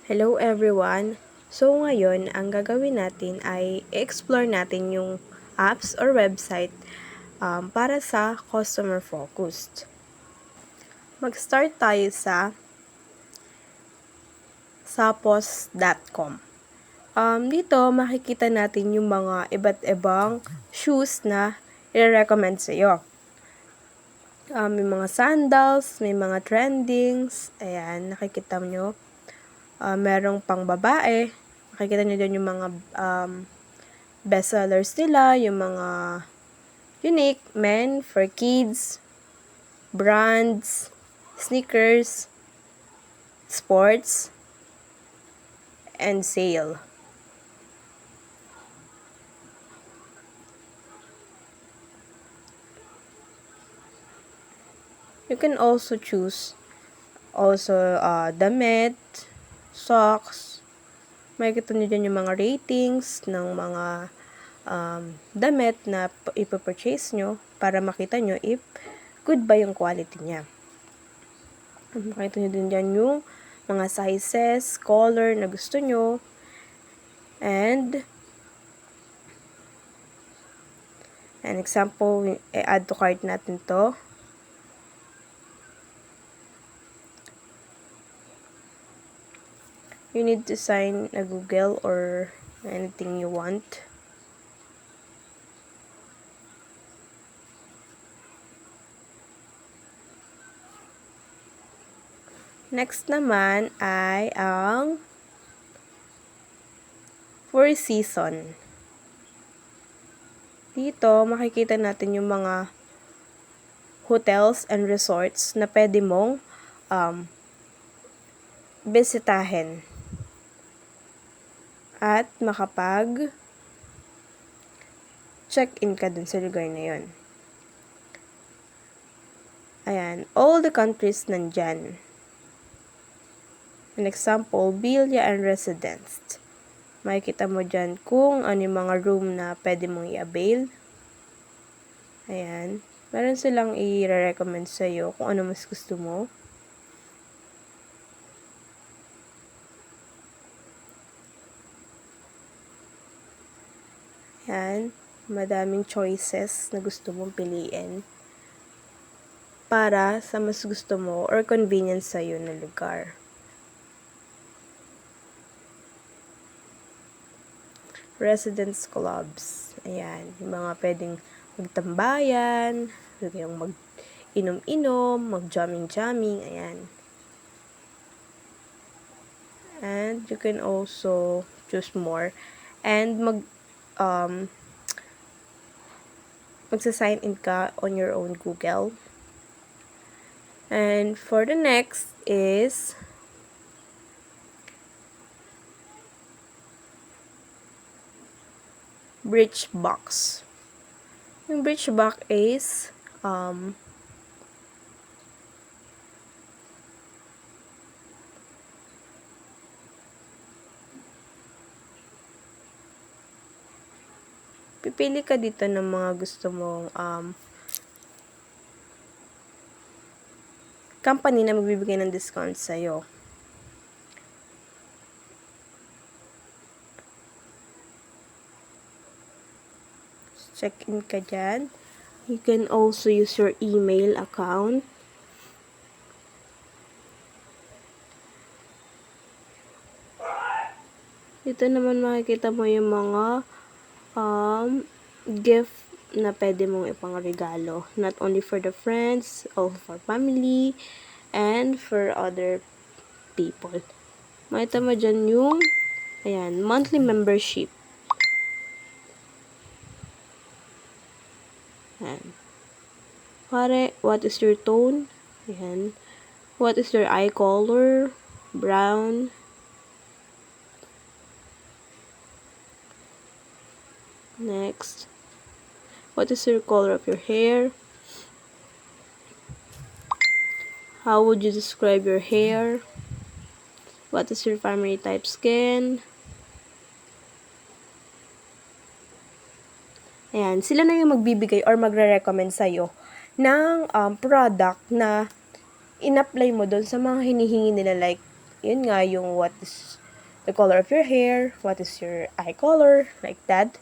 Hello everyone! So ngayon, ang gagawin natin ay explore natin yung apps or website para sa customer focused. Mag-start tayo sa sapos.com. Dito makikita natin yung mga iba't ibang shoes na i-recommend sa iyo. May mga sandals, may mga trendings, ayan, nakikita nyo. Merong pang babae, makikita nyo dyan yung mga bestsellers nila, yung mga unique, men, for kids, brands, sneakers, sports, and sale. You can also choose damit, socks. Makikita nyo dyan yung mga ratings ng mga damit na ipapurchase nyo para makita nyo if good ba yung quality niya. Makita nyo din dyan yung mga sizes, color na gusto nyo, and an example, add to cart natin to. You need to sign a Google or anything you want. Next naman ay ang Four Seasons. Dito, makikita natin yung mga hotels and resorts na pwede mong bisitahin at makapag check-in ka dun sa lugar na yun. Ayan, all the countries nandyan. An example, villa and residence. Makikita mo dyan kung ano yung mga room na pwede mong i-avail. Ayan. Meron silang i-recommend sa'yo kung ano mas gusto mo. Ayan. Madaming choices na gusto mong piliin para sa mas gusto mo or convenience sa'yo na lugar. Residence clubs. Ayan. Yung mga pwedeng magtambayan, yung mag-inom-inom, mag-jamming-jamming. Ayan. And you can also choose more. And magsa-sign in ka on your own Google. And for the next is Birchbox. Yung Birchbox is pipili ka dito ng mga gusto mong company na magbibigay ng discount sa'yo. Check-in ka dyan. You can also use your email account. Dito naman makikita mo yung mga gift na pwede mong ipangregalo. Not only for the friends, also for family, and for other people. Makita mo dyan yung monthly membership. Ayan. Pare, what is your tone? Ayan. What is your eye color? Brown. Next. What is your color of your hair? How would you describe your hair? What is your family type skin? Ayan, sila na yung magbibigay or magre-recommend sa'yo ng product na in-apply mo doon sa mga hinihingi nila, like yun nga, yung what is the color of your hair, what is your eye color, like that.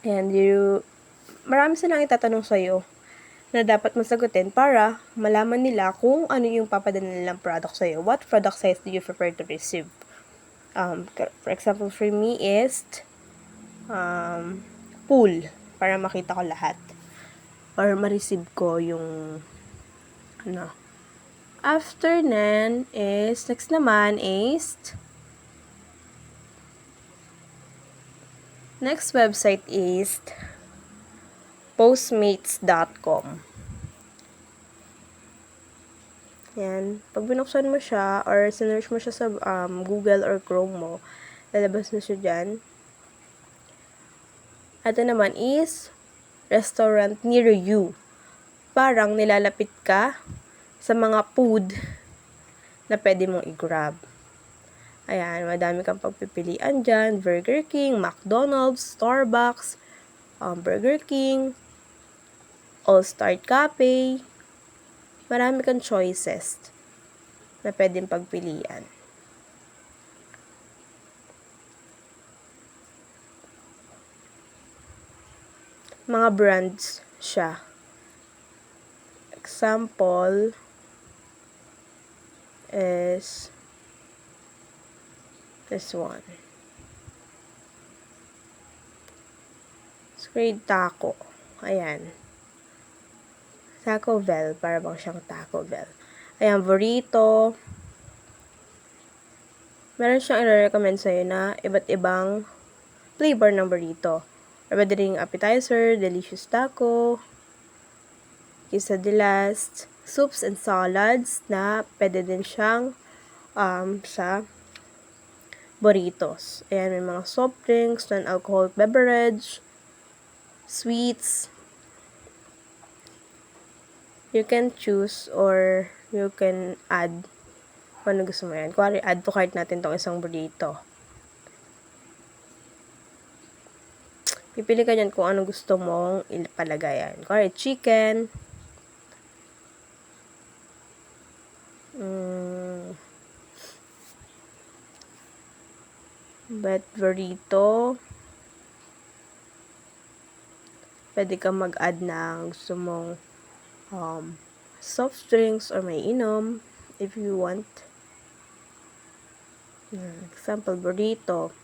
And marami silang itatanong sa'yo na dapat masagutin para malaman nila kung ano yung papadala nilang product sa'yo. What product size do you prefer to receive? For example, for me is full, para makita ko lahat. Or ma-receive ko yung After nan is, next naman is, next website is postmates.com. Yan. Pag binuksan mo siya or sinearch mo siya sa Google or Chrome mo, lalabas na siya dyan. Ito naman is restaurant near you. Parang nilalapit ka sa mga food na pwede mong i-grab. Ayan, madami kang pagpipilian dyan. Burger King, McDonald's, Starbucks, Burger King, All-Star Cafe. Marami kang choices na pwedeng pagpilian. Mga brands siya. Example is this one. Squid Taco. Ayan. Taco Bell. Para bang siyang Taco Bell. Ayan, burrito. Meron siyang i-recommend sa'yo na iba't ibang flavor ng burrito. Pwede rin appetizer, delicious taco, quesadillas, soups and salads na pwede din siyang sa burritos. Ayan, may mga soft drinks, non-alcoholic beverage, sweets. You can choose or you can add kung ano gusto mo yan. Kuwari, add to cart natin tong isang burrito. Pipili ka dyan kung ano gusto mong ipalagay yan. Kuwari, chicken, but burrito, pwede kang mag-add ng gusto mong soft drinks or may inom if you want. Example, burrito.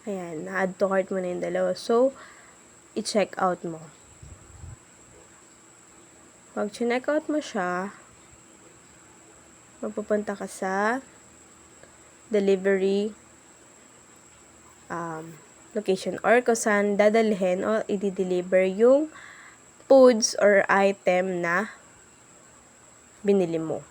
Ayan, na-add to cart mo na yung dalawa. So, i-check out mo. Pag check out mo siya, mapupunta ka sa delivery location or kung saan dadalhin o i-deliver yung foods or item na binili mo.